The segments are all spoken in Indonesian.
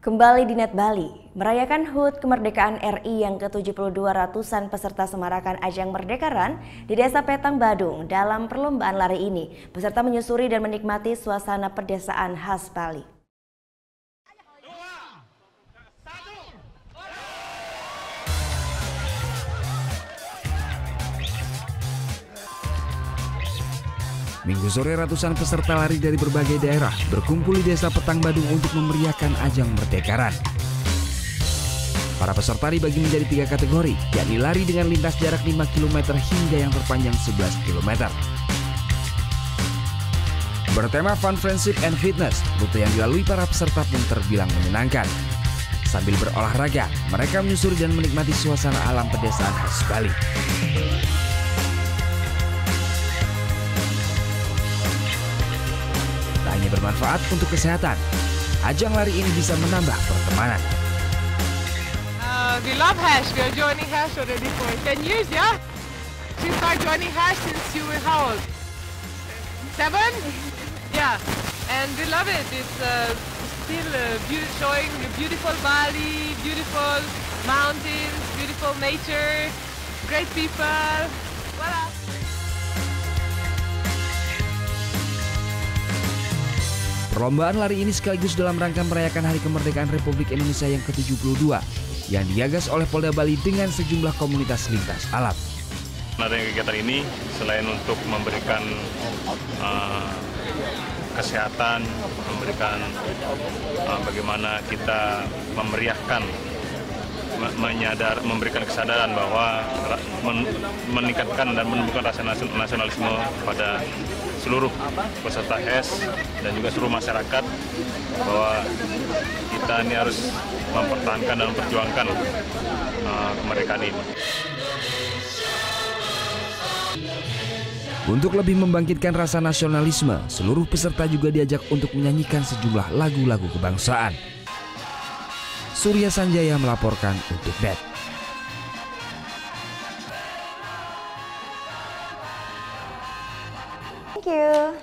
Kembali di Net Bali, merayakan HUT kemerdekaan RI yang ke-72 ratusan peserta semarakan ajang Merdekaran di Desa Petang Badung. Dalam perlombaan lari ini, peserta menyusuri dan menikmati suasana pedesaan khas Bali. Minggu sore ratusan peserta lari dari berbagai daerah berkumpul di Desa Petang Badung untuk memeriahkan ajang Merdekaran. Para peserta dibagi menjadi 3 kategori, yakni lari dengan lintas jarak 5 km hingga yang terpanjang 11 km. Bertema Fun, Friendship, and Fitness, rute yang dilalui para peserta pun terbilang menyenangkan. Sambil berolahraga, mereka menyusuri dan menikmati suasana alam pedesaan khas Bali. Hanya bermanfaat untuk kesehatan, ajang lari ini bisa menambah pertemanan. We love Hash. We are joining Hash already for 10 years, yeah? You start joining Hash since you were how old? 7? Yeah, and we love it. It's still showing the beautiful Bali, beautiful mountains, beautiful nature, great people. Voila! Perlombaan lari ini sekaligus dalam rangka merayakan Hari Kemerdekaan Republik Indonesia yang ke-72 yang digagas oleh Polda Bali dengan sejumlah komunitas lintas alam. Adanya kegiatan ini selain untuk memberikan kesehatan, bagaimana kita memeriahkan, memberikan kesadaran bahwa meningkatkan dan menumbuhkan rasa nasionalisme pada seluruh peserta HES dan juga seluruh masyarakat, bahwa kita ini harus mempertahankan dan memperjuangkan kemerdekaan ini. Untuk lebih membangkitkan rasa nasionalisme, seluruh peserta juga diajak untuk menyanyikan sejumlah lagu-lagu kebangsaan. Surya Sanjaya melaporkan untuk NET. Thank you.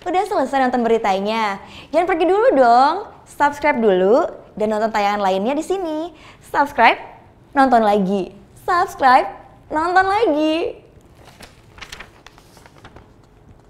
Udah selesai nonton beritanya? Jangan pergi dulu dong. Subscribe dulu dan nonton tayangan lainnya di sini. Subscribe, nonton lagi. Subscribe, nonton lagi.